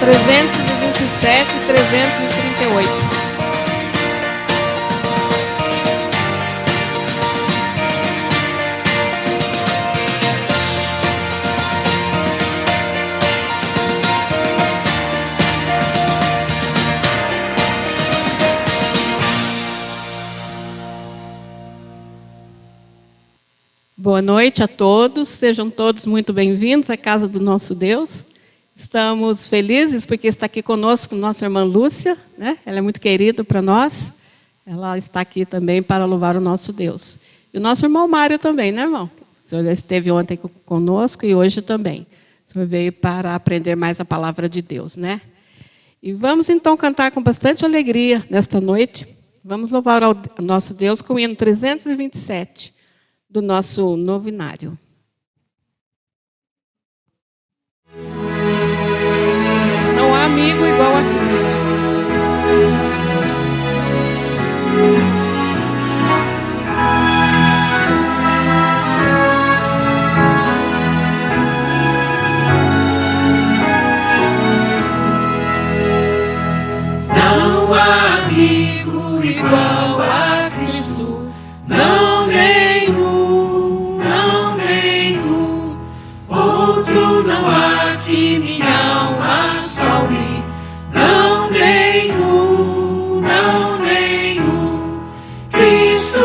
327 e 338. Boa noite a todos, sejam todos muito bem-vindos à casa do nosso Deus. Estamos felizes porque está aqui conosco nossa irmã Lúcia, né? Ela é muito querida para nós, ela está aqui também para louvar o nosso Deus. E o nosso irmão Mário também, né, irmão? O senhor esteve ontem conosco e hoje também. O senhor veio para aprender mais a palavra de Deus, né? E vamos então cantar com bastante alegria nesta noite. Vamos louvar ao nosso Deus com o hino 327. Do nosso novinário. Não há amigo igual a Cristo. Não há amigo igual a Cristo. Não nenhum, não nenhum. Outro não há que minha alma salve. Não nenhum, não nenhum. Cristo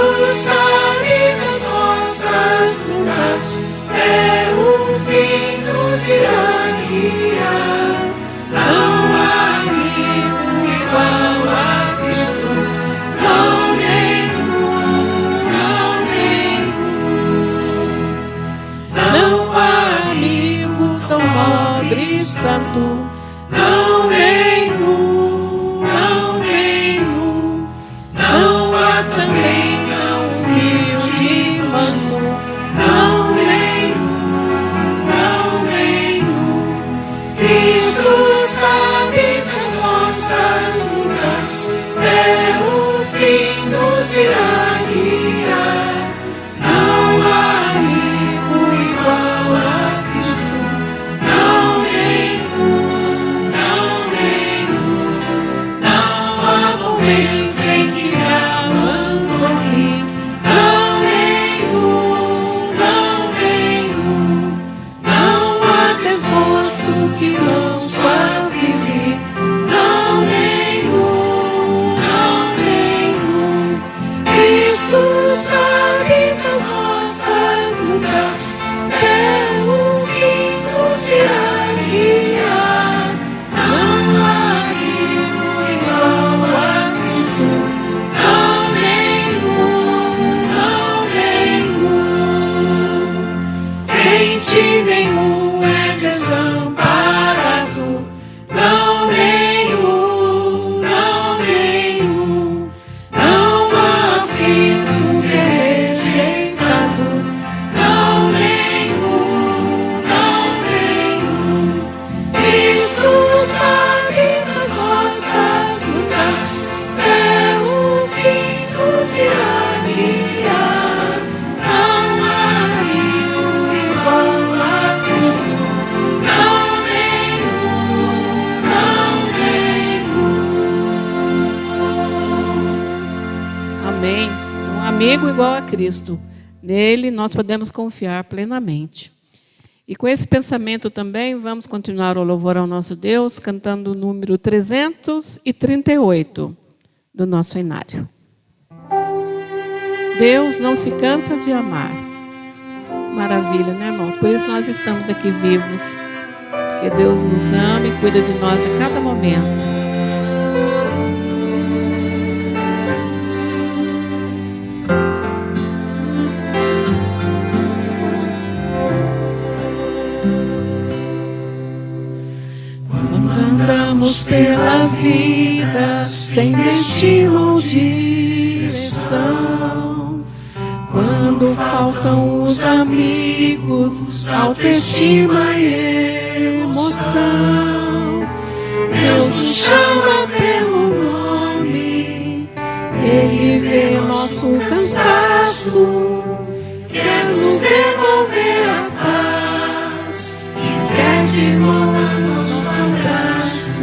sabe das nossas lutas. É o fim nos irá guiar. Não há amigo igual a Cristo. Não nenhum, não nenhum. Não há amigo tão nobre e santo. Não nenhum, não nenhum. Não há também tão humilde e manso. Não nenhum, não nenhum. Cristo sabe das nossas lutas. É o fim nos irá guiar. Não há amigo igual a Cristo. Não nenhum, não nenhum. Não há momento em que me abandone. Não nenhum, não nenhum. Não há desgosto que não suavize. Não nenhum, não nenhum. Cristo sabe das nossas lutas. É o fim nos irá guiar. Não há amigo igual a Cristo. Não nenhum, não nenhum. Crente nenhum é desamparado. Não nenhum, não nenhum. Não há aflito que é rejeitado. Não nenhum, não nenhum. Cristo sabe das nossas lutas. É o fim nos irá guiar. Não há amigo igual a Cristo. Não nenhum, não nenhum. Amém. Um amigo igual a Cristo. Nele nós podemos confiar plenamente. E com esse pensamento também, vamos continuar o louvor ao nosso Deus, cantando o número 338 do nosso inário. Deus não se cansa de amar. Maravilha, né, irmãos? Por isso nós estamos aqui vivos. Porque Deus nos ama e cuida de nós a cada momento. Andamos pela vida sem destino ou direção. Quando faltam os amigos, autoestima e emoção. Deus nos chama pelo nome. Ele vê o nosso cansaço. Quer nos devolver a paz. E quer de volta nosso abraço.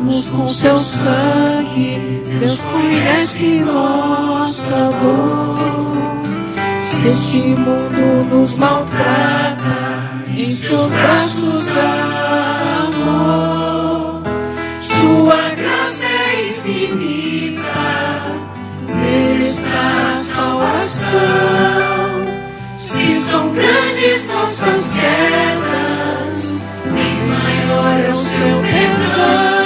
lavamos com seu sangue. Deus conhece nossa dor. Se este mundo nos maltrata, em seus braços há amor. Sua graça é infinita, nele está a salvação. Se são grandes nossas quedas, bem maior é o seu perdão.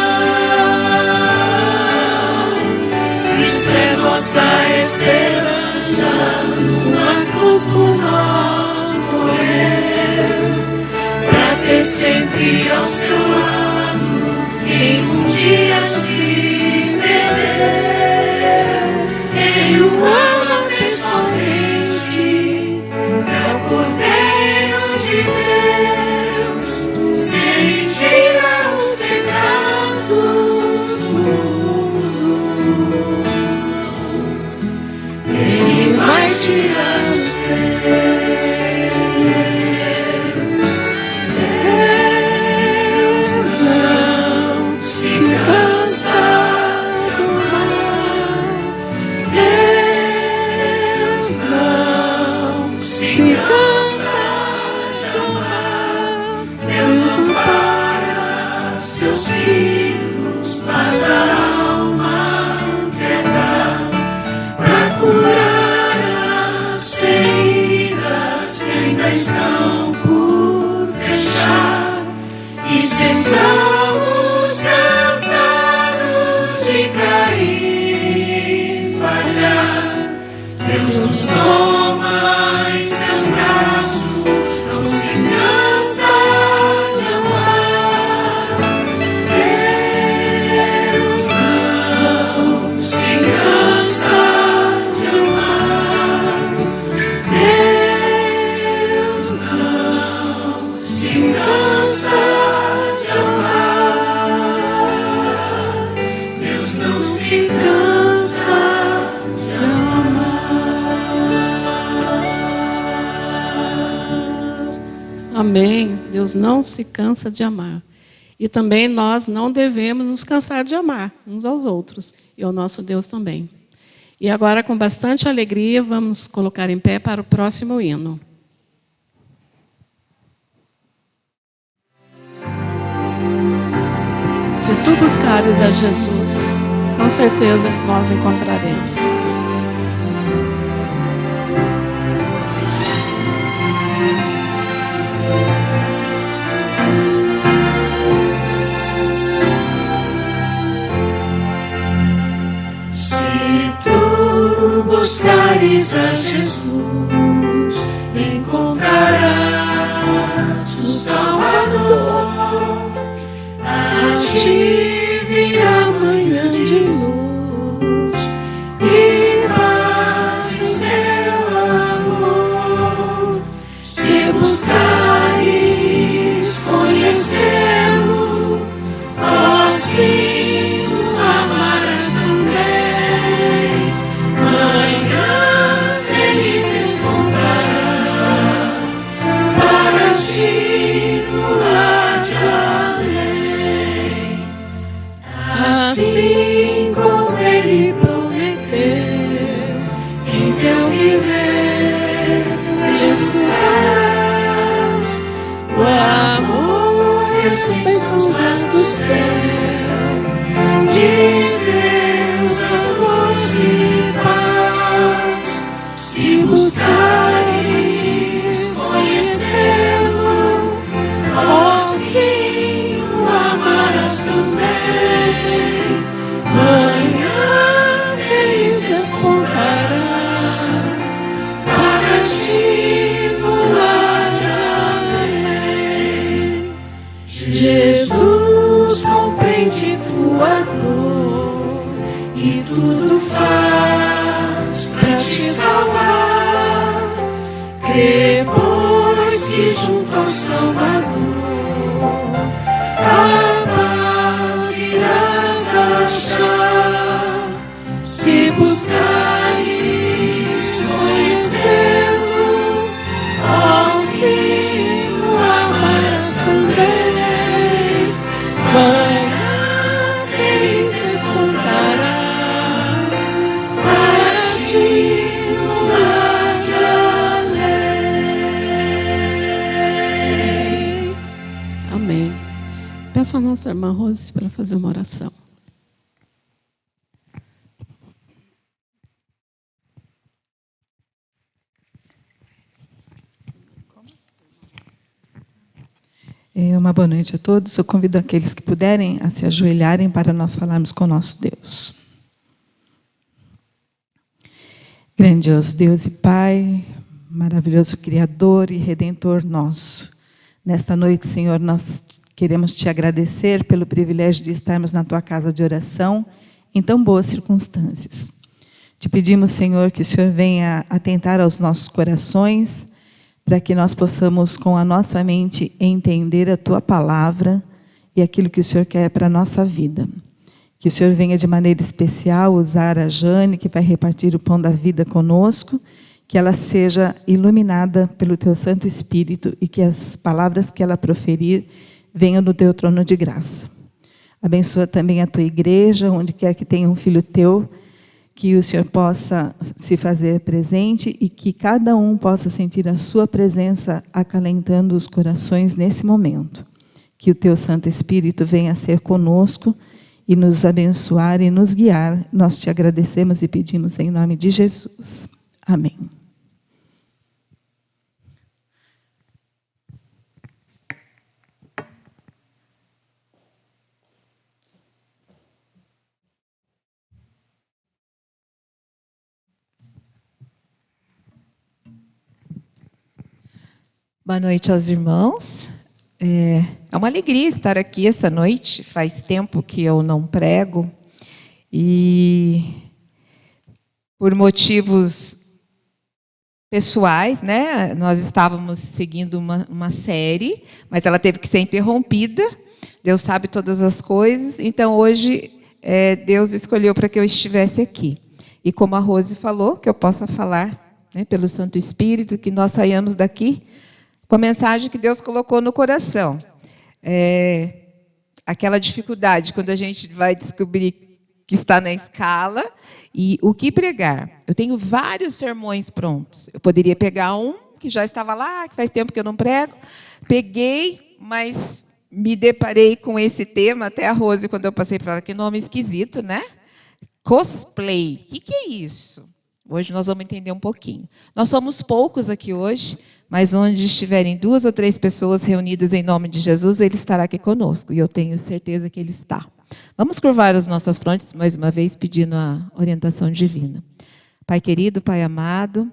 Cristo é nossa esperança, numa cruz por nós morreu, pra ter sempre ao seu lado quem um dia se perdeu. Ele o ama pessoalmente, é o Cordeiro de Deus. Se ele tira os pecados do mundo, ele vai tirar os seus. Deus não se cansa de amar. Deus não se cansa de amar. Deus ampara seus filhos, faz a alma quebrar, pra curar as feridas que ainda estão por fechar. E se estamos cansados de cair e falhar, Deus nos toma em seus braços, não se cansa de amar. Deus não se cansa de amar. Deus não se cansa de amar. Deus não se cansa de amar. Amém. Deus não se cansa de amar. E também nós não devemos nos cansar de amar uns aos outros. E ao nosso Deus também. E agora, com bastante alegria, vamos colocar em pé para o próximo hino. Se tu buscares a Jesus, com certeza nós encontraremos. Se tu buscares a Jesus, encontrarás o Salvador. A ti virá manhã de luz e paz em seu amor. Se buscares conhecê-lo, ó sim, o amarás também. Manhã feliz despontará para ti no lar de além. Assim como ele prometeu, em teu viver desfrutarás o amor e as bênçãos lá do céu. De Deus a doce paz, se buscares conhecê-lo, ó sim, o amarás também. Manhã feliz despontará para ti no lar de além. Jesus compreende tua dor e tudo faz pra te salvar. Crê, pois, que junto ao Salvador a paz irás achar. Se buscares conhecê-lo, ó sim, o amarás também. Manhã Peço a nossa irmã Rose para fazer uma oração. Uma boa noite a todos. Eu convido aqueles que puderem a se ajoelharem para nós falarmos com o nosso Deus. Grandioso Deus e Pai, maravilhoso Criador e Redentor nosso. Nesta noite, Senhor, nós queremos te agradecer pelo privilégio de estarmos na tua casa de oração em tão boas circunstâncias. Te pedimos, Senhor, que o Senhor venha atentar aos nossos corações, para que nós possamos, com a nossa mente, entender a tua palavra e aquilo que o Senhor quer para a nossa vida. Que o Senhor venha de maneira especial usar a Jane, que vai repartir o pão da vida conosco, que ela seja iluminada pelo teu Santo Espírito e que as palavras que ela proferir venham do teu trono de graça. Abençoa também a tua igreja, onde quer que tenha um filho teu, que o Senhor possa se fazer presente e que cada um possa sentir a sua presença acalentando os corações nesse momento. Que o teu Santo Espírito venha ser conosco e nos abençoar e nos guiar. Nós te agradecemos e pedimos em nome de Jesus. Amém. Boa noite aos irmãos. É uma alegria estar aqui essa noite. Faz tempo que eu não prego. E por motivos pessoais, né, nós estávamos seguindo uma série, mas ela teve que ser interrompida. Deus sabe todas as coisas. Então, hoje, Deus escolheu para que eu estivesse aqui. E como a Rose falou, que eu possa falar, né, pelo Santo Espírito, que nós saiamos daqui com a mensagem que Deus colocou no coração. Aquela dificuldade, quando a gente vai descobrir que está na escala, e o que pregar. Eu tenho vários sermões prontos. Eu poderia pegar um, que já estava lá, que faz tempo que eu não prego. Peguei, mas me deparei com esse tema, até a Rose, quando eu passei para ela, que nome esquisito, né? Cosplay. O que é isso? Hoje nós vamos entender um pouquinho. Nós somos poucos aqui hoje, mas onde estiverem 2 ou 3 pessoas reunidas em nome de Jesus, Ele estará aqui conosco. E eu tenho certeza que Ele está. Vamos curvar as nossas frontes, mais uma vez, pedindo a orientação divina. Pai querido, Pai amado,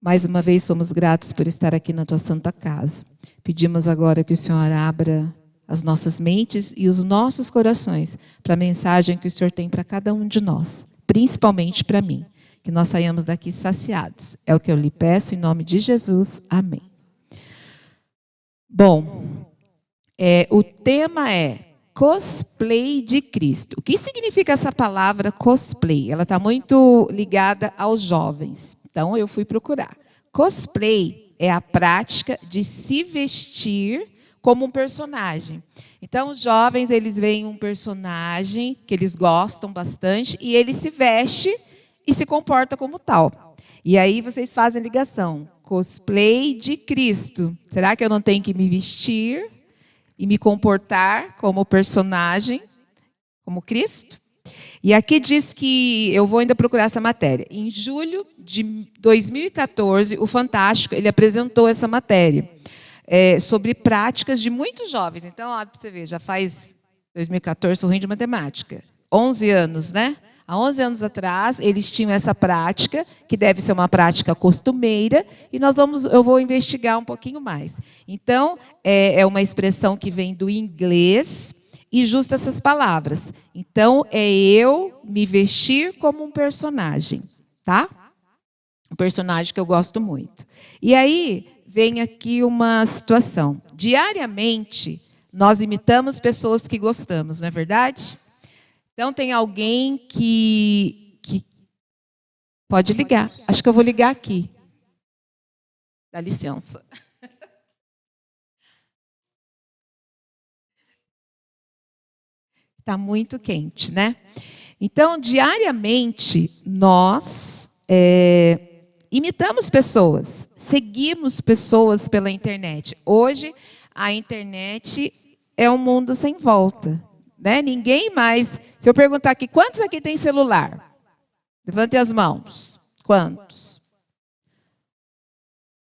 mais uma vez somos gratos por estar aqui na Tua Santa Casa. Pedimos agora que o Senhor abra as nossas mentes e os nossos corações para a mensagem que o Senhor tem para cada um de nós, principalmente para mim. Que nós saiamos daqui saciados. É o que eu lhe peço em nome de Jesus. Amém. Bom, o tema é cosplay de Cristo. O que significa essa palavra cosplay? Ela está muito ligada aos jovens. Então, eu fui procurar. Cosplay é a prática de se vestir como um personagem. Então, os jovens, eles veem um personagem que eles gostam bastante e ele se veste e se comporta como tal. E aí vocês fazem ligação. Cosplay de Cristo. Será que eu não tenho que me vestir e me comportar como personagem, como Cristo? E aqui diz que, eu vou ainda procurar essa matéria. Em julho de 2014, o Fantástico, ele apresentou essa matéria sobre práticas de muitos jovens. Então, olha para você ver, já faz 2014, sou ruim de matemática. 11 anos, né? Há 11 anos atrás, eles tinham essa prática, que deve ser uma prática costumeira, e eu vou investigar um pouquinho mais. Então, é uma expressão que vem do inglês, e justa essas palavras. Então, é eu me vestir como um personagem, tá? Um personagem que eu gosto muito. E aí, vem aqui uma situação. Diariamente, nós imitamos pessoas que gostamos, não é verdade? Então, tem alguém que pode ligar. Acho que eu vou ligar aqui. Dá licença. Está muito quente, né? Então, diariamente, nós imitamos pessoas, seguimos pessoas pela internet. Hoje, a internet é um mundo sem volta, né? Ninguém mais. Se eu perguntar aqui, quantos aqui tem celular? Levante as mãos. Quantos?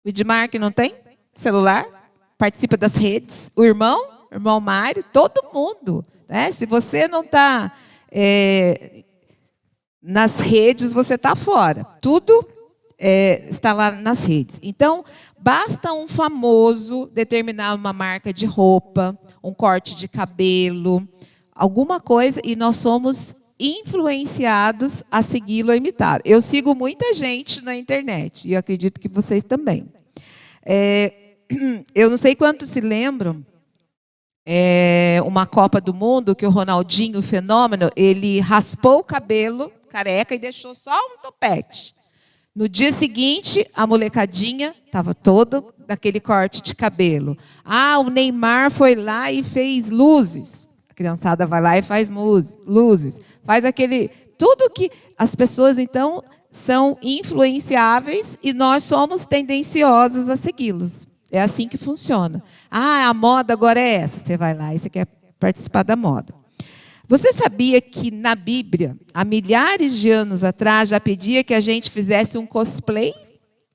O Edmar que não tem celular? Participa das redes? O irmão Mário? Todo mundo, né? Se você não está nas redes, você está fora. Tudo está lá nas redes. Então, basta um famoso determinar uma marca de roupa, um corte de cabelo, alguma coisa, e nós somos influenciados a segui-lo, a imitar. Eu sigo muita gente na internet, e eu acredito que vocês também. Eu não sei quantos se lembram, uma Copa do Mundo, que o Ronaldinho, o fenômeno, ele raspou o cabelo, careca, e deixou só um topete. No dia seguinte, a molecadinha estava todo daquele corte de cabelo. O Neymar foi lá e fez luzes. A criançada vai lá e faz luzes. Faz aquele... Tudo que as pessoas, então, são influenciáveis e nós somos tendenciosos a segui-los. É assim que funciona. A moda agora é essa. Você vai lá e você quer participar da moda. Você sabia que na Bíblia, há milhares de anos atrás, já pedia que a gente fizesse um cosplay?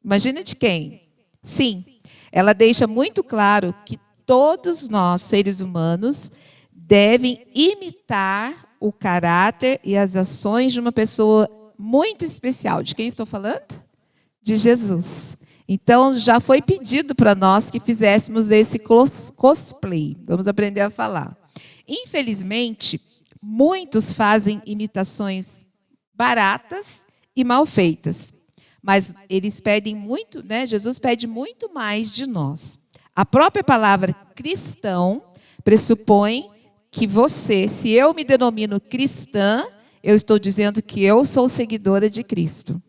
Imagina de quem? Sim, ela deixa muito claro que todos nós, seres humanos, devem imitar o caráter e as ações de uma pessoa muito especial. De quem estou falando? De Jesus. Então, já foi pedido para nós que fizéssemos esse cosplay. Vamos aprender a falar. Infelizmente, muitos fazem imitações baratas e mal feitas. Mas eles pedem muito, né? Jesus pede muito mais de nós. A própria palavra cristão pressupõe que você, se eu me denomino cristã, eu estou dizendo que eu sou seguidora de Cristo.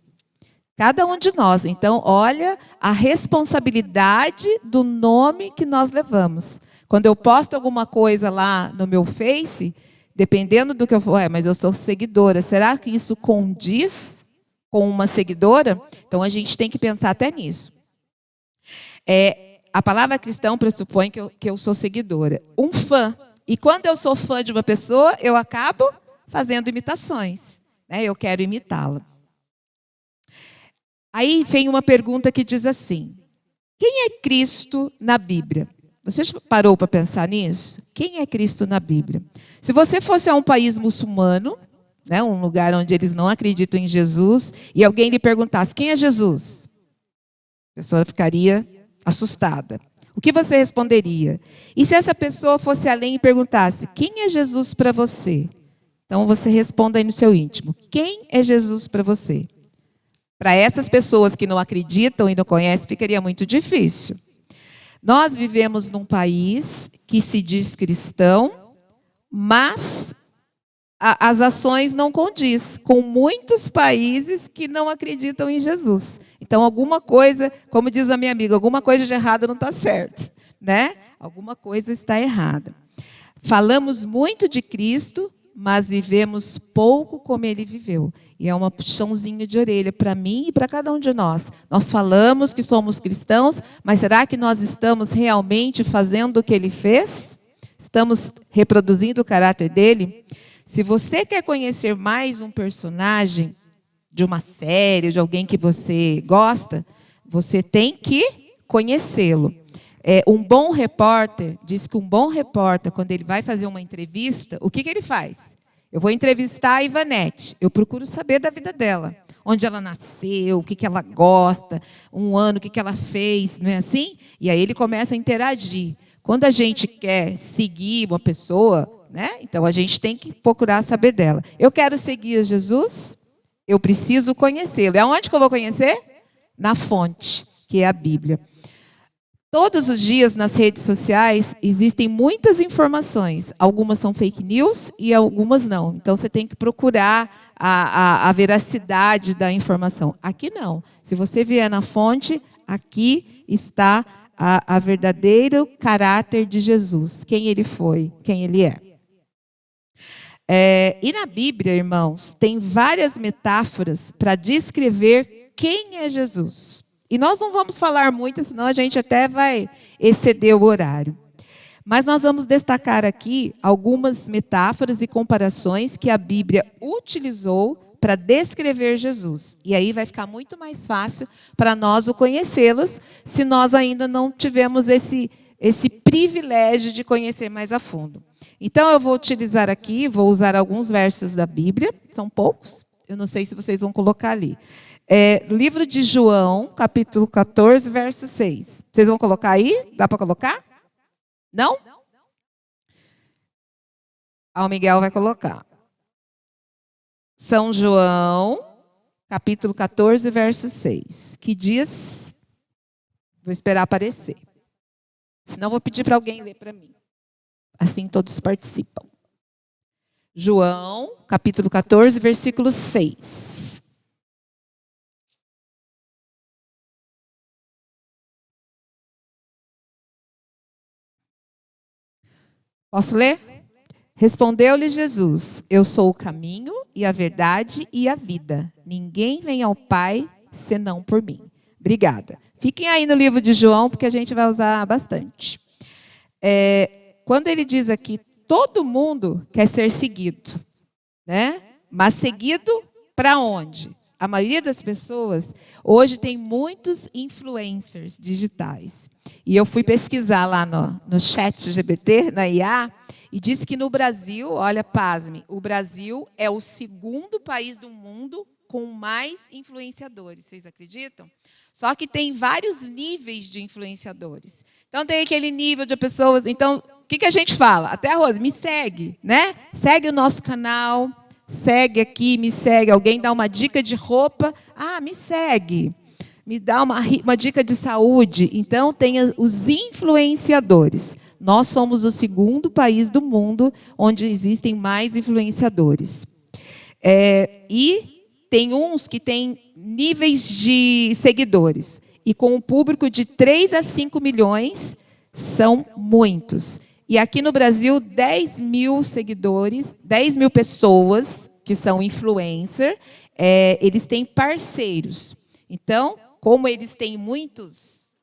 Cada um de nós. Então, olha a responsabilidade do nome que nós levamos. Quando eu posto alguma coisa lá no meu Face, dependendo do que eu for, mas eu sou seguidora, será que isso condiz com uma seguidora? Então, a gente tem que pensar até nisso. A palavra cristão pressupõe que eu sou seguidora. Um fã. E quando eu sou fã de uma pessoa, eu acabo fazendo imitações, né? Eu quero imitá-la. Aí vem uma pergunta que diz assim: quem é Cristo na Bíblia? Você já parou para pensar nisso? Quem é Cristo na Bíblia? Se você fosse a um país muçulmano, né, um lugar onde eles não acreditam em Jesus, e alguém lhe perguntasse, quem é Jesus? A pessoa ficaria assustada. O que você responderia? E se essa pessoa fosse além e perguntasse, quem é Jesus para você? Então você responda aí no seu íntimo, quem é Jesus para você? Para essas pessoas que não acreditam e não conhecem, ficaria muito difícil. Nós vivemos num país que se diz cristão, mas as ações não condiz com muitos países que não acreditam em Jesus. Então, alguma coisa, como diz a minha amiga, alguma coisa de errado não está certo, né? Alguma coisa está errada. Falamos muito de Cristo, mas vivemos pouco como Ele viveu. E é um puxãozinho de orelha para mim e para cada um de nós. Nós falamos que somos cristãos, mas será que nós estamos realmente fazendo o que Ele fez? Estamos reproduzindo o caráter dele? Se você quer conhecer mais um personagem de uma série, de alguém que você gosta, você tem que conhecê-lo. Um bom repórter, diz que um bom repórter, quando ele vai fazer uma entrevista, o que ele faz? Eu vou entrevistar a Ivanete, eu procuro saber da vida dela. Onde ela nasceu, o que ela gosta, um ano, o que ela fez, não é assim? E aí ele começa a interagir. Quando a gente quer seguir uma pessoa, né? Então a gente tem que procurar saber dela. Eu quero seguir Jesus, eu preciso conhecê-lo. E aonde que eu vou conhecer? Na fonte, que é a Bíblia. Todos os dias nas redes sociais existem muitas informações. Algumas são fake news e algumas não. Então você tem que procurar a veracidade da informação. Aqui não. Se você vier na fonte, aqui está a verdadeiro caráter de Jesus. Quem ele foi, quem ele é. E na Bíblia, irmãos, tem várias metáforas para descrever quem é Jesus. E nós não vamos falar muito, senão a gente até vai exceder o horário. Mas nós vamos destacar aqui algumas metáforas e comparações que a Bíblia utilizou para descrever Jesus. E aí vai ficar muito mais fácil para nós o conhecê-los, se nós ainda não tivemos esse privilégio de conhecer mais a fundo. Então, eu vou utilizar aqui, vou usar alguns versos da Bíblia, são poucos, eu não sei se vocês vão colocar ali. Livro de João, capítulo 14, verso 6. Vocês vão colocar aí? Dá para colocar? Não? O Miguel vai colocar. São João, capítulo 14, verso 6. Que diz? Vou esperar aparecer. Senão vou pedir para alguém ler para mim. Assim todos participam. João, capítulo 14, versículo 6. Posso ler? Respondeu-lhe Jesus: eu sou o caminho e a verdade e a vida. Ninguém vem ao Pai senão por mim. Obrigada. Fiquem aí no livro de João, porque a gente vai usar bastante. Quando ele diz aqui, todo mundo quer ser seguido, né? Mas seguido para onde? A maioria das pessoas, hoje tem muitos influencers digitais. E eu fui pesquisar lá no ChatGPT, na IA, e disse que no Brasil, olha, pasme, o Brasil é o segundo país do mundo com mais influenciadores. Vocês acreditam? Só que tem vários níveis de influenciadores. Então, tem aquele nível de pessoas... Então, o que a gente fala? Até a Rose, me segue, né? Segue o nosso canal, segue aqui, me segue. Alguém dá uma dica de roupa, me segue. Me dá uma dica de saúde. Então, tem os influenciadores. Nós somos o segundo país do mundo onde existem mais influenciadores. E tem uns que têm níveis de seguidores. E com um público de 3 a 5 milhões, são muitos. E aqui no Brasil, 10 mil seguidores, 10 mil pessoas que são influencer, eles têm parceiros. Então, como eles têm muitos...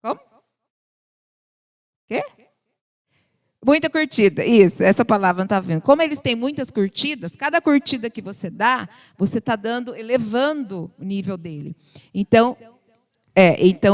Como? Quê? Muita curtida, isso, essa palavra não está vendo. Como eles têm muitas curtidas, cada curtida que você dá, você está elevando o nível dele. Então,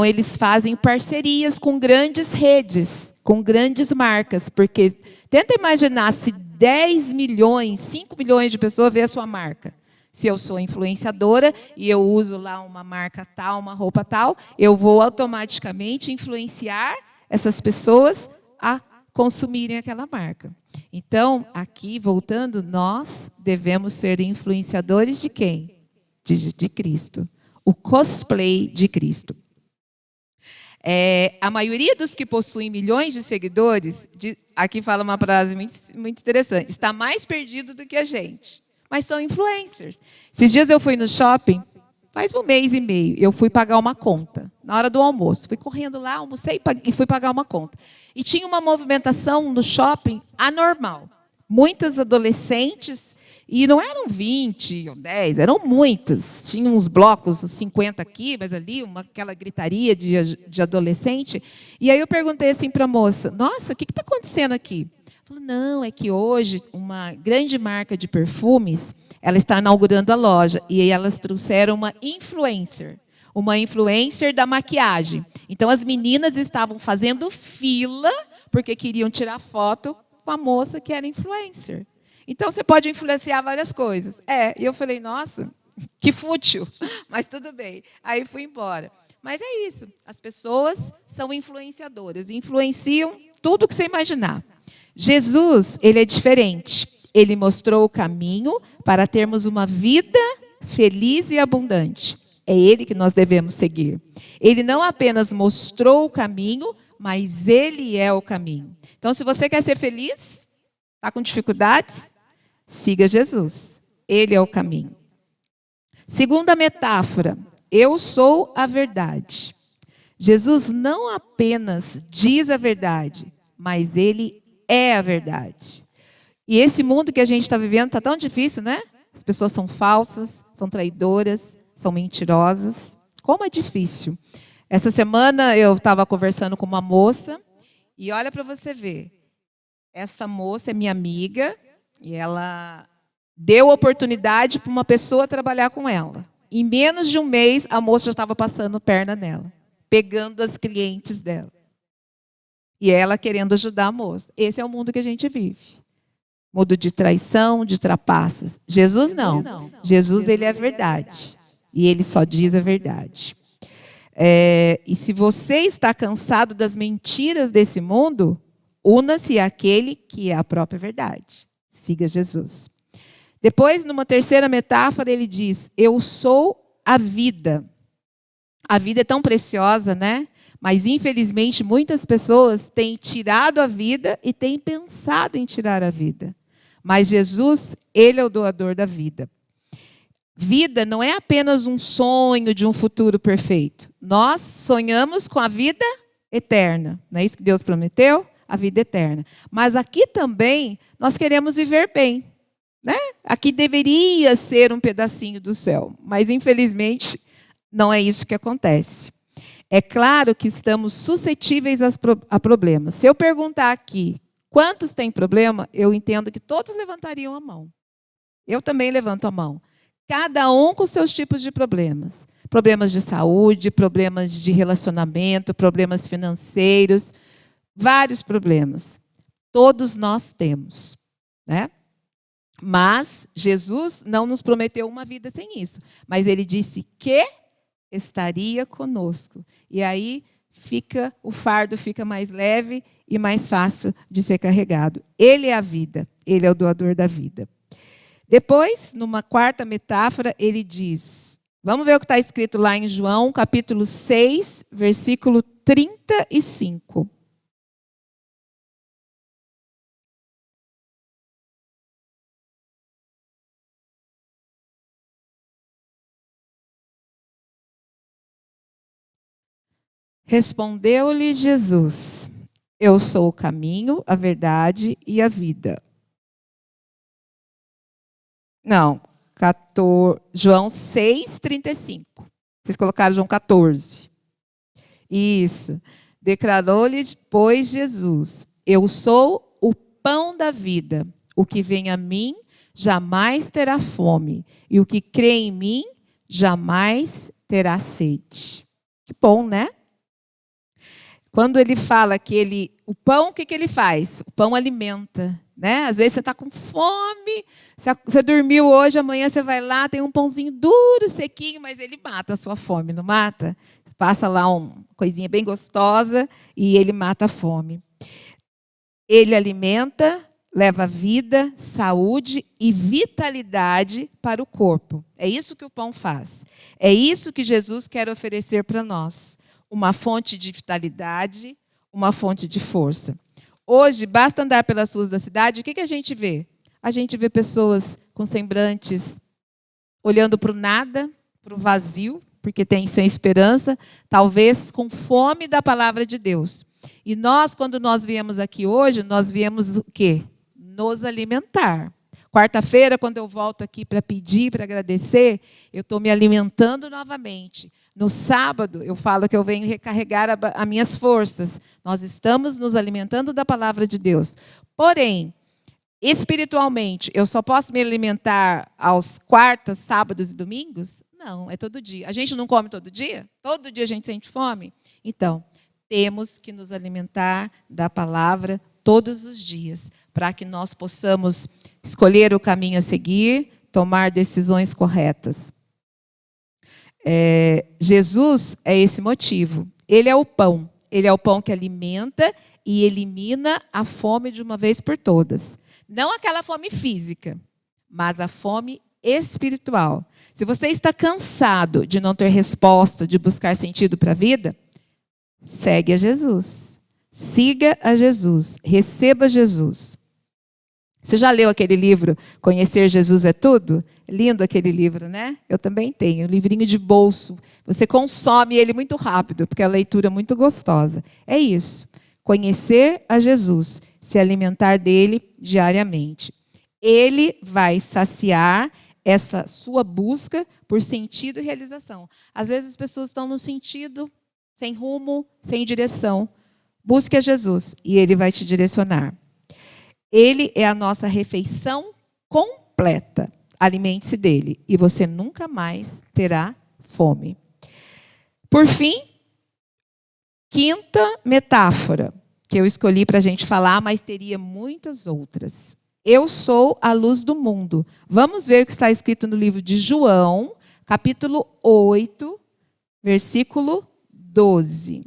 eles fazem parcerias com grandes redes, com grandes marcas, porque tenta imaginar se 10 milhões, 5 milhões de pessoas vê a sua marca. Se eu sou influenciadora e eu uso lá uma marca tal, uma roupa tal, eu vou automaticamente influenciar essas pessoas a consumirem aquela marca. Então, aqui, voltando, nós devemos ser influenciadores de quem? De Cristo. O cosplay de Cristo. A maioria dos que possuem milhões de seguidores, aqui fala uma frase muito interessante, está mais perdido do que a gente. Mas são influencers. Esses dias eu fui no shopping, faz 1 mês e meio, eu fui pagar uma conta, na hora do almoço. Fui correndo lá, almocei e fui pagar uma conta. E tinha uma movimentação no shopping anormal. Muitas adolescentes, e não eram 20 ou 10, eram muitas. Tinha uns blocos, uns 50 aqui, mas ali, aquela gritaria de adolescente. E aí eu perguntei assim para a moça, nossa, o que está acontecendo aqui? Ela falou, não, é que hoje uma grande marca de perfumes, ela está inaugurando a loja, e aí elas trouxeram uma influencer da maquiagem. Então, as meninas estavam fazendo fila, porque queriam tirar foto com a moça que era influencer. Então, você pode influenciar várias coisas. E eu falei, nossa, que fútil, mas tudo bem. Aí fui embora. Mas é isso, as pessoas são influenciadoras, influenciam tudo que você imaginar. Jesus, ele é diferente. Ele mostrou o caminho para termos uma vida feliz e abundante. É ele que nós devemos seguir. Ele não apenas mostrou o caminho, mas ele é o caminho. Então, se você quer ser feliz, está com dificuldades, siga Jesus. Ele é o caminho. Segunda metáfora, eu sou a verdade. Jesus não apenas diz a verdade, mas ele é a verdade. E esse mundo que a gente está vivendo está tão difícil, né? As pessoas são falsas, são traidoras, são mentirosas. Como é difícil. Essa semana eu estava conversando com uma moça E olha para você ver. Essa moça é minha amiga e ela deu oportunidade para uma pessoa trabalhar com ela. Em menos de um mês, a moça já estava passando perna nela, pegando as clientes dela. E ela querendo ajudar a moça. Esse é o mundo que a gente vive. Mundo de traição, de trapaças. Jesus não. Jesus, ele é a verdade. E ele só diz a verdade. E se você está cansado das mentiras desse mundo, una-se àquele que é a própria verdade. Siga Jesus. Depois, numa terceira metáfora, ele diz: eu sou a vida. A vida é tão preciosa, né? Mas, infelizmente, muitas pessoas têm tirado a vida e têm pensado em tirar a vida. Mas Jesus, ele é o doador da vida. Vida não é apenas um sonho de um futuro perfeito. Nós sonhamos com a vida eterna. Não é isso que Deus prometeu? A vida eterna. Mas aqui também nós queremos viver bem, né? Aqui deveria ser um pedacinho do céu, mas infelizmente não é isso que acontece. É claro que estamos suscetíveis a problemas. Se eu perguntar aqui quantos têm problema, eu entendo que todos levantariam a mão. Eu também levanto a mão. Cada um com seus tipos de problemas. Problemas de saúde, problemas de relacionamento, problemas financeiros, vários problemas. Todos nós temos, né? Mas Jesus não nos prometeu uma vida sem isso. Mas ele disse que estaria conosco. E aí o fardo fica mais leve e mais fácil de ser carregado. Ele é a vida, ele é o doador da vida. Depois, numa quarta metáfora, ele diz, vamos ver o que está escrito lá em João, capítulo 6, versículo 35. Respondeu-lhe Jesus: eu sou o caminho, a verdade e a vida. Não, João 6, 35. Vocês colocaram João 14. Isso. Declarou-lhe, pois, Jesus: eu sou o pão da vida. O que vem a mim jamais terá fome. E o que crê em mim jamais terá sede. Que bom, né? Quando ele fala que o pão, o que ele faz? O pão alimenta, né? Às vezes você está com fome, você dormiu hoje, amanhã você vai lá, tem um pãozinho duro, sequinho, mas ele mata a sua fome, não mata? Passa lá uma coisinha bem gostosa e ele mata a fome. Ele alimenta, leva vida, saúde e vitalidade para o corpo. É isso que o pão faz. É isso que Jesus quer oferecer para nós. Uma fonte de vitalidade, uma fonte de força. Hoje, basta andar pelas ruas da cidade, o que a gente vê? A gente vê pessoas com semblantes olhando para o nada, para o vazio, porque tem sem esperança, talvez com fome da palavra de Deus. E nós, quando nós viemos aqui hoje, nós viemos o quê? Nos alimentar. Quarta-feira, quando eu volto aqui para pedir, para agradecer, eu estou me alimentando novamente. No sábado, eu falo que eu venho recarregar as minhas forças. Nós estamos nos alimentando da palavra de Deus. Porém, espiritualmente, eu só posso me alimentar aos quartas, sábados e domingos? Não, é todo dia. A gente não come todo dia? Todo dia a gente sente fome? Então, temos que nos alimentar da palavra todos os dias, para que nós possamos escolher o caminho a seguir, tomar decisões corretas. Jesus é esse motivo. Ele é o pão. Ele é o pão que alimenta e elimina a fome de uma vez por todas. Não aquela fome física, mas a fome espiritual. Se você está cansado de não ter resposta, de buscar sentido para a vida, segue a Jesus. Siga a Jesus. Receba Jesus. Você já leu aquele livro, Conhecer Jesus é Tudo? Lindo aquele livro, né? Eu também tenho, um livrinho de bolso. Você consome ele muito rápido, porque a leitura é muito gostosa. É isso, conhecer a Jesus, se alimentar dele diariamente. Ele vai saciar essa sua busca por sentido e realização. Às vezes as pessoas estão no sentido, sem rumo, sem direção. Busque a Jesus e Ele vai te direcionar. Ele é a nossa refeição completa. Alimente-se dele e você nunca mais terá fome. Por fim, quinta metáfora que eu escolhi para a gente falar, mas teria muitas outras. Eu sou a luz do mundo. Vamos ver o que está escrito no livro de João, capítulo 8, versículo 12.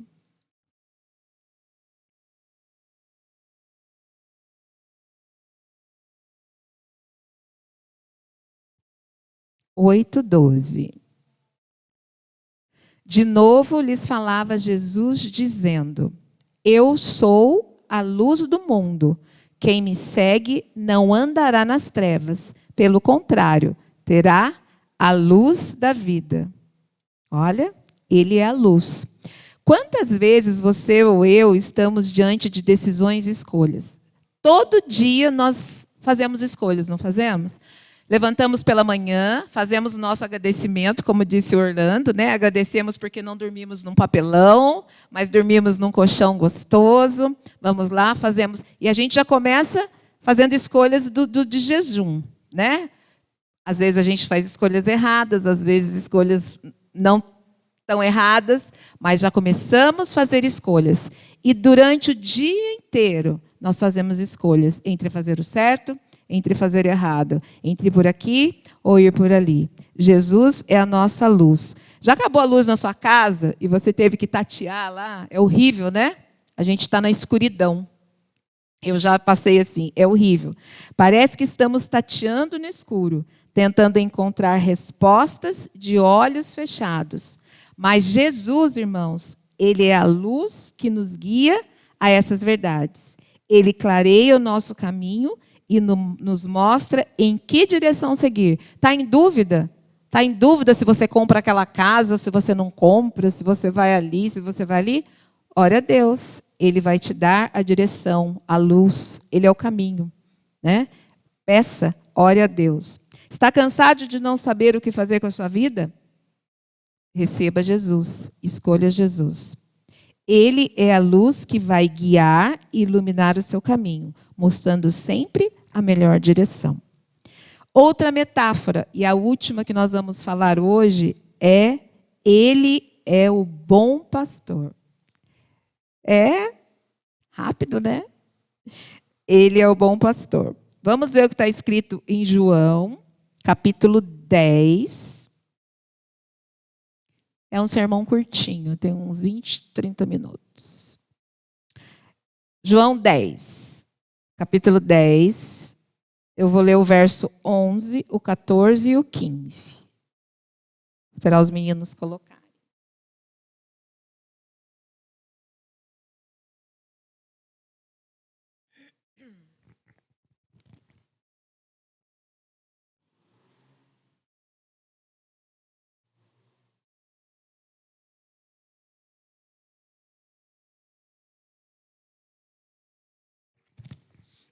Oito, 12. De novo lhes falava Jesus, dizendo: Eu sou a luz do mundo. Quem me segue não andará nas trevas. Pelo contrário, terá a luz da vida. Olha, Ele é a luz. Quantas vezes você ou eu estamos diante de decisões e escolhas? Todo dia nós fazemos escolhas, não fazemos? Levantamos pela manhã, fazemos nosso agradecimento, como disse o Orlando, né? Agradecemos porque não dormimos num papelão, mas dormimos num colchão gostoso. Vamos lá, fazemos. E a gente já começa fazendo escolhas de jejum, né? Às vezes a gente faz escolhas erradas, às vezes escolhas não tão erradas, mas já começamos a fazer escolhas. E durante o dia inteiro, nós fazemos escolhas entre fazer o certo, entre fazer errado, entre ir por aqui ou ir por ali. Jesus é a nossa luz. Já acabou a luz na sua casa e você teve que tatear lá? É horrível, né? A gente está na escuridão. Eu já passei assim, é horrível. Parece que estamos tateando no escuro, tentando encontrar respostas de olhos fechados. Mas Jesus, irmãos, Ele é a luz que nos guia a essas verdades. Ele clareia o nosso caminho e nos mostra em que direção seguir. Está em dúvida? Está em dúvida se você compra aquela casa, se você não compra, se você vai ali, se você vai ali? Ore a Deus. Ele vai te dar a direção, a luz. Ele é o caminho, né? Peça, ore a Deus. Está cansado de não saber o que fazer com a sua vida? Receba Jesus. Escolha Jesus. Ele é a luz que vai guiar e iluminar o seu caminho, mostrando sempre a melhor direção. Outra metáfora, e a última que nós vamos falar hoje, é: Ele é o bom pastor. É rápido, né? Ele é o bom pastor. Vamos ver o que está escrito em João, capítulo 10. É um sermão curtinho, tem uns 20, 30 minutos. João 10, capítulo 10. Eu vou ler o verso 11, o 14 e o 15. Esperar os meninos colocarem.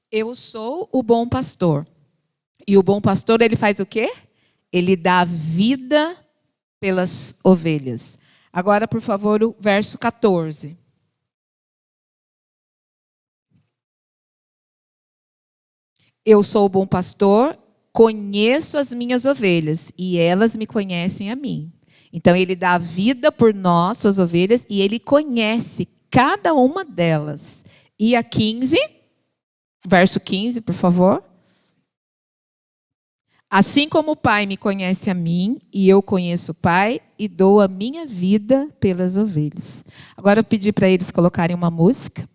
Eu sou o bom pastor. E o bom pastor, ele faz o quê? Ele dá vida pelas ovelhas. Agora, por favor, o verso 14. Eu sou o bom pastor, conheço as minhas ovelhas e elas me conhecem a mim. Então, ele dá vida por nós, suas ovelhas, e ele conhece cada uma delas. E a 15, verso 15, por favor. Assim como o Pai me conhece a mim, e eu conheço o Pai, e dou a minha vida pelas ovelhas. Agora eu pedi para eles colocarem uma música,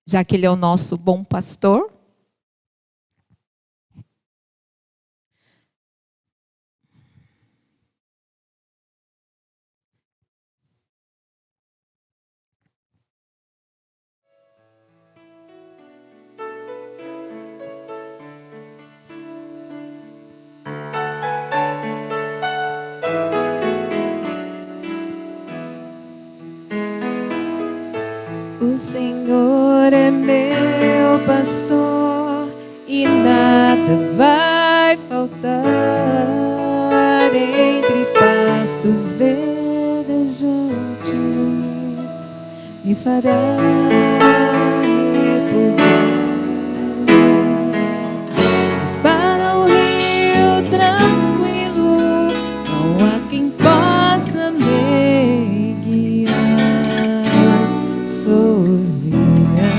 já que ele é o nosso bom pastor. O Senhor é meu pastor e nada vai faltar. Entre pastos verdejantes me me fará repousar. Para o rio tranquilo, não há quem possa me guiar. Sou ovelha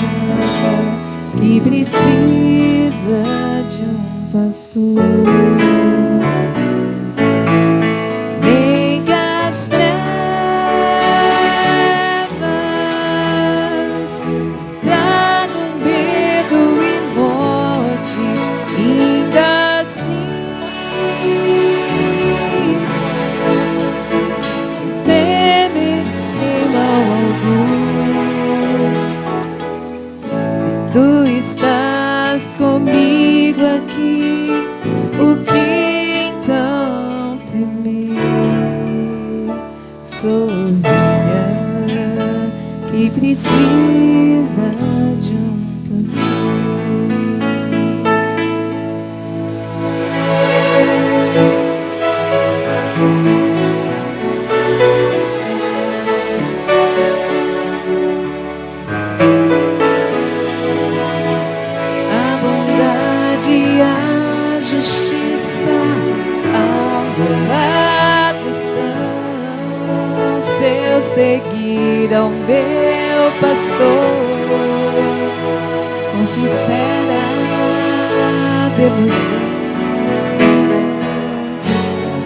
que precisa de um pastor. Tu estás comigo aqui, o que então temer? Sou ovelha que precisa de um pastor. A justiça ao meu lado estão. Se eu seguir ao meu pastor com sincera devoção,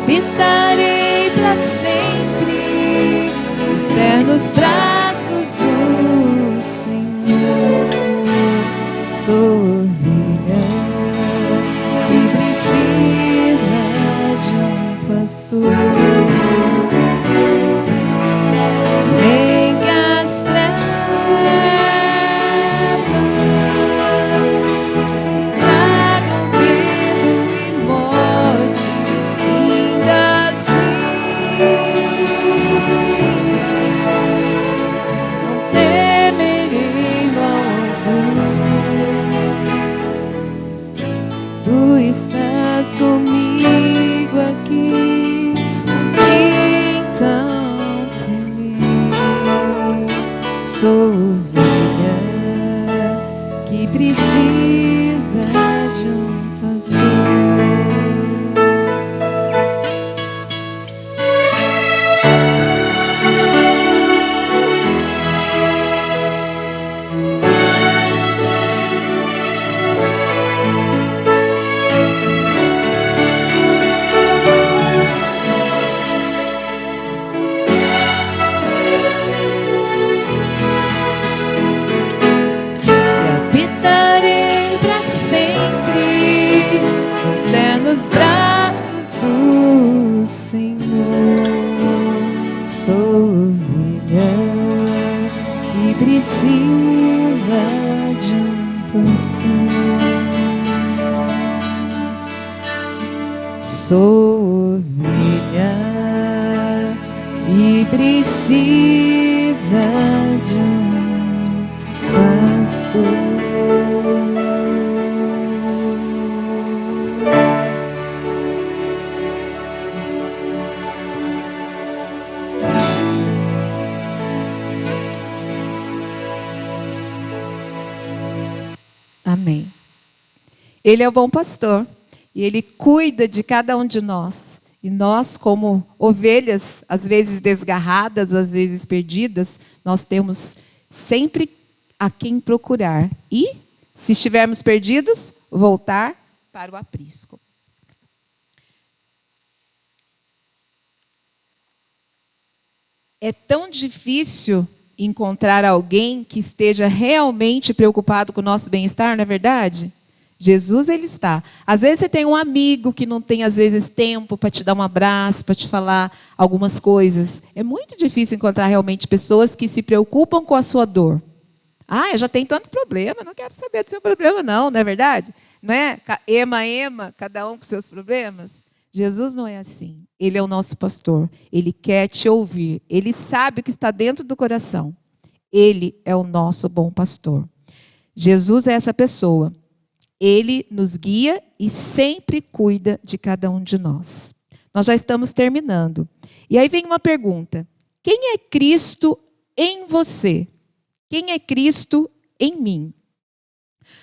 habitarei para sempre nos ternos braços do Senhor. Sou ovelha que precisa de um pastor. Nem que as trevas tragam medo e morte, ainda assim não temerei mal algum. Tu estás comigo aqui, então temer. Sou ovelha que precisa de um pastor. Nos braços do Senhor. Sou ovelha que precisa de um pastor. Sou ovelha que precisa de um pastor. Amém. Ele é o bom pastor e ele cuida de cada um de nós. E nós, como ovelhas, às vezes desgarradas, às vezes perdidas, nós temos sempre a quem procurar. E, se estivermos perdidos, voltar para o aprisco. É tão difícil encontrar alguém que esteja realmente preocupado com o nosso bem-estar, não é verdade? Jesus, ele está. Às vezes você tem um amigo que não tem, às vezes, tempo para te dar um abraço, para te falar algumas coisas. É muito difícil encontrar realmente pessoas que se preocupam com a sua dor. Ah, eu já tenho tanto problema, não quero saber do seu problema não é verdade? Não é? Ema, cada um com seus problemas. Jesus não é assim. Ele é o nosso pastor. Ele quer te ouvir. Ele sabe o que está dentro do coração. Ele é o nosso bom pastor. Jesus é essa pessoa. Ele nos guia e sempre cuida de cada um de nós. Nós já estamos terminando. E aí vem uma pergunta. Quem é Cristo em você? Quem é Cristo em mim?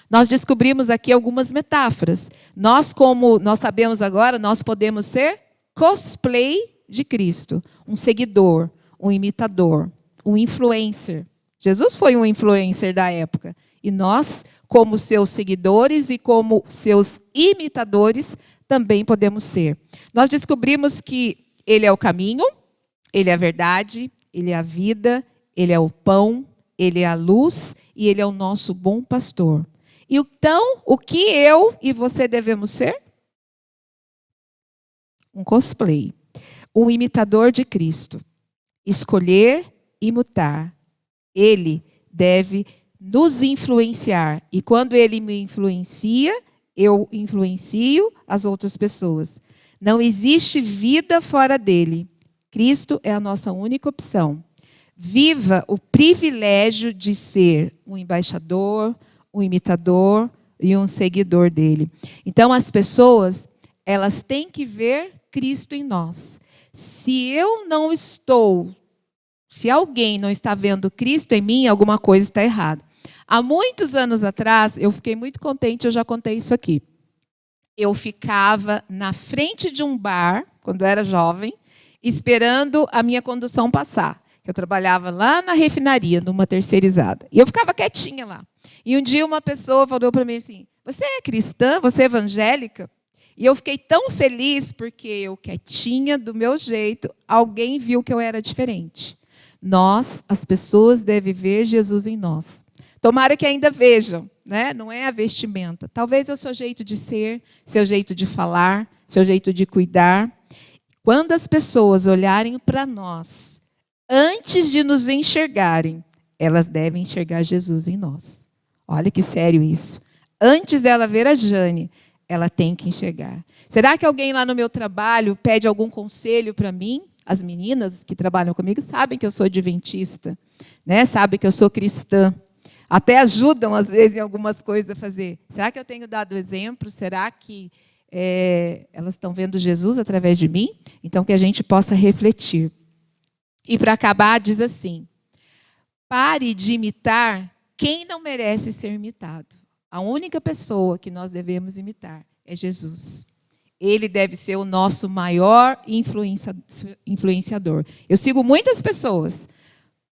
Nós descobrimos aqui algumas metáforas. Nós, como nós sabemos agora, nós podemos ser cosplay de Cristo. Um seguidor, um imitador, um influencer. Jesus foi um influencer da época. E nós, como seus seguidores e como seus imitadores, também podemos ser. Nós descobrimos que Ele é o caminho, Ele é a verdade, Ele é a vida, Ele é o pão, Ele é a luz e Ele é o nosso bom pastor. E então, o que eu e você devemos ser? Um cosplay. Um imitador de Cristo. Escolher e imutar. Ele deve nos influenciar. E quando Ele me influencia, eu influencio as outras pessoas. Não existe vida fora dele. Cristo é a nossa única opção. Viva o privilégio de ser um embaixador, um imitador e um seguidor dele. Então, as pessoas, elas têm que ver Cristo em nós. Se alguém não está vendo Cristo em mim, alguma coisa está errada. Há muitos anos atrás, eu fiquei muito contente, eu já contei isso aqui. Eu ficava na frente de um bar, quando eu era jovem, esperando a minha condução passar. Eu trabalhava lá na refinaria, numa terceirizada. E eu ficava quietinha lá. E um dia uma pessoa falou para mim assim, você é cristã? Você é evangélica? E eu fiquei tão feliz porque eu, quietinha, do meu jeito, alguém viu que eu era diferente. Nós, as pessoas, devem ver Jesus em nós. Tomara que ainda vejam, né? Não é a vestimenta. Talvez é o seu jeito de ser, seu jeito de falar, seu jeito de cuidar. Quando as pessoas olharem para nós, antes de nos enxergarem, elas devem enxergar Jesus em nós. Olha que sério isso. Antes dela ver a Jane, ela tem que enxergar. Será que alguém lá no meu trabalho pede algum conselho para mim? As meninas que trabalham comigo sabem que eu sou adventista, né? Sabem que eu sou cristã. Até ajudam, às vezes, em algumas coisas a fazer. Será que eu tenho dado exemplo? Será que elas estão vendo Jesus através de mim? Então, que a gente possa refletir. E, para acabar, diz assim, pare de imitar quem não merece ser imitado. A única pessoa que nós devemos imitar é Jesus. Ele deve ser o nosso maior influenciador. Eu sigo muitas pessoas,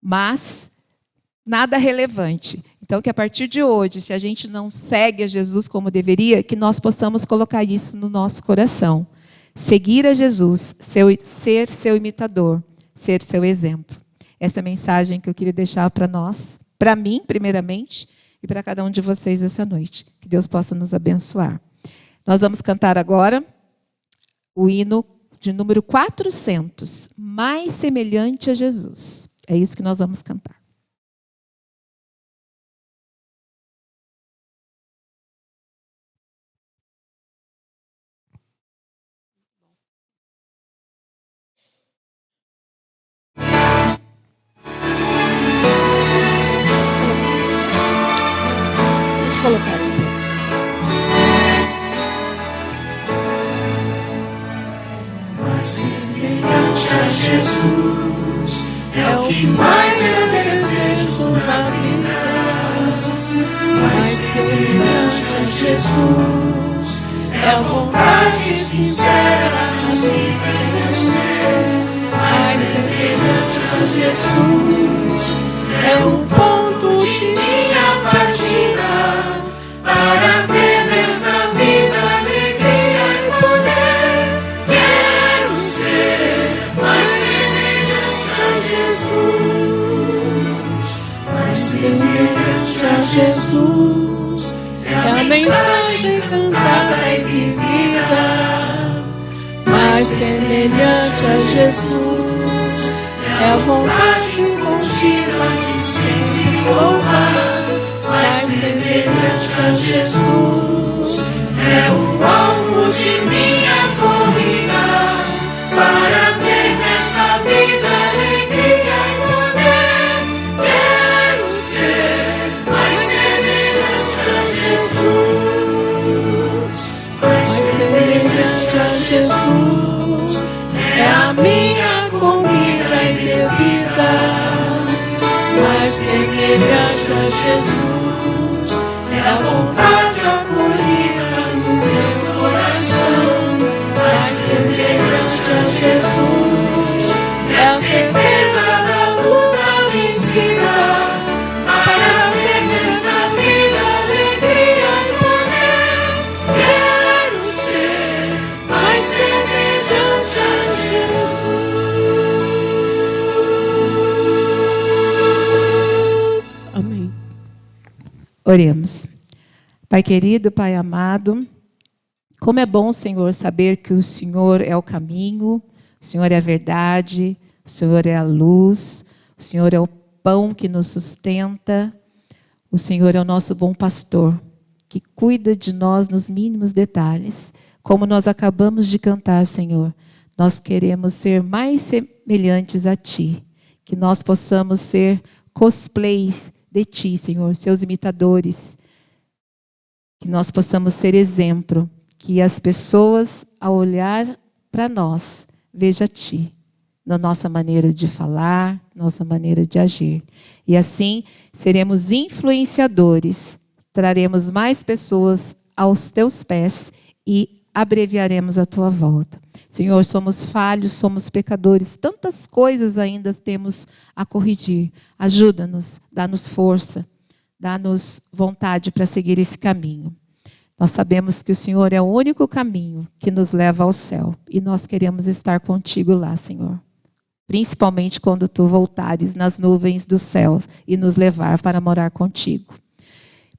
mas nada relevante. Então, que a partir de hoje, se a gente não segue a Jesus como deveria, que nós possamos colocar isso no nosso coração. Seguir a Jesus, ser seu imitador, ser seu exemplo. Essa é a mensagem que eu queria deixar para nós, para mim, primeiramente, e para cada um de vocês essa noite. Que Deus possa nos abençoar. Nós vamos cantar agora o hino de número 400, mais semelhante a Jesus. É isso que nós vamos cantar. Vamos colocar em pé. Mais semelhante a Jesus é o que mais eu desejo na vida. Mais semelhante a Jesus é a vontade sincera assim querer ser. Mais semelhante a Jesus é o ponto de minha partida para ter nesta vida alegria e poder. Quero ser mais semelhante a Jesus, mais semelhante a Jesus. É a mensagem cantada e vivida, mais semelhante a Jesus. É a vontade contínua de sempre louvar, mais semelhante a Jesus. É o alvo de minha corrida, para ter nesta vida alegria e poder. Quero ser mais semelhante a Jesus, mais semelhante a Jesus. É a minha comida e bebida, mais semelhante Jesus, é a vontade acolhida no meu coração, mais semelhante a Jesus, é a certeza da luta vencida, para ver nessa vida alegria e poder. Quero ser mais semelhante a Jesus. Amém. Oremos. Pai querido, Pai amado, como é bom, Senhor, saber que o Senhor é o caminho, o Senhor é a verdade, o Senhor é a luz, o Senhor é o pão que nos sustenta, o Senhor é o nosso bom pastor, que cuida de nós nos mínimos detalhes. Como nós acabamos de cantar, Senhor, nós queremos ser mais semelhantes a Ti, que nós possamos ser cosplay de Ti, Senhor, seus imitadores, que nós possamos ser exemplo, que as pessoas, ao olhar para nós, vejam Ti, na nossa maneira de falar, nossa maneira de agir. E assim, seremos influenciadores, traremos mais pessoas aos Teus pés e abreviaremos a Tua volta. Senhor, somos falhos, somos pecadores, tantas coisas ainda temos a corrigir. Ajuda-nos, dá-nos força, dá-nos vontade para seguir esse caminho. Nós sabemos que o Senhor é o único caminho que nos leva ao céu. E nós queremos estar contigo lá, Senhor. Principalmente quando Tu voltares nas nuvens do céu e nos levar para morar contigo.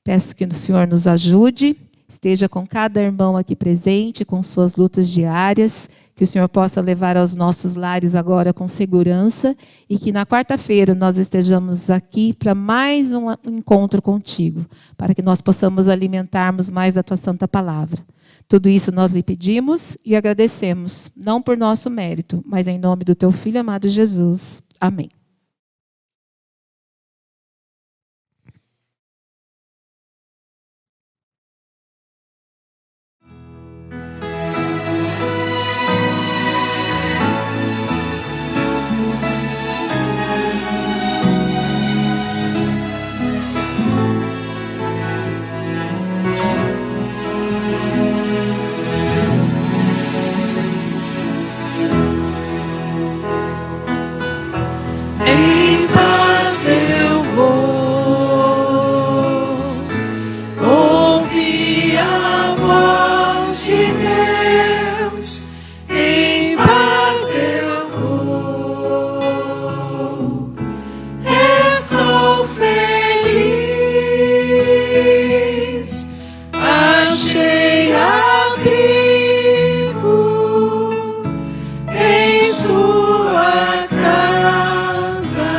Peço que o Senhor nos ajude, esteja com cada irmão aqui presente, com suas lutas diárias, que o Senhor possa levar aos nossos lares agora com segurança e que na quarta-feira nós estejamos aqui para mais um encontro contigo, para que nós possamos alimentarmos mais a Tua santa palavra. Tudo isso nós lhe pedimos e agradecemos, não por nosso mérito, mas em nome do Teu Filho amado Jesus. Amém. Em paz eu vou ouvir a voz de Deus. Em paz eu vou, estou feliz, achei abrigo em Sua casa.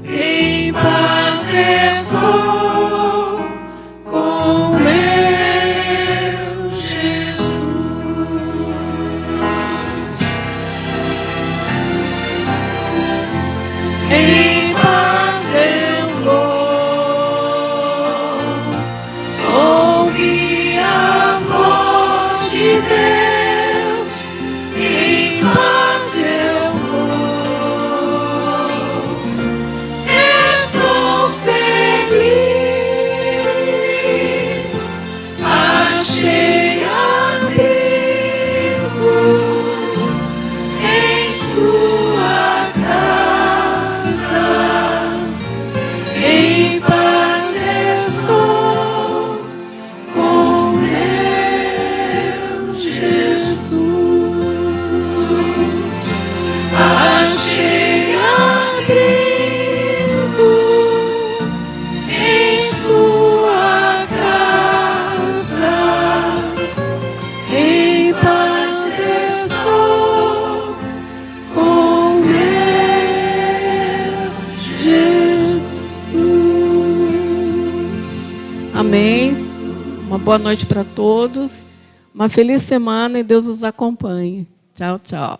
Em paz estou com meu Jesus. Em paz eu vou ouvir a voz de Deus. Em paz eu vou, estou feliz, achei abrigo em Sua casa. Em paz estou com meu Jesus. Achei abrigo em Sua casa. Em paz estou com meu Jesus. Amém. Uma boa noite para todos. Uma feliz semana e Deus os acompanhe. Tchau, tchau.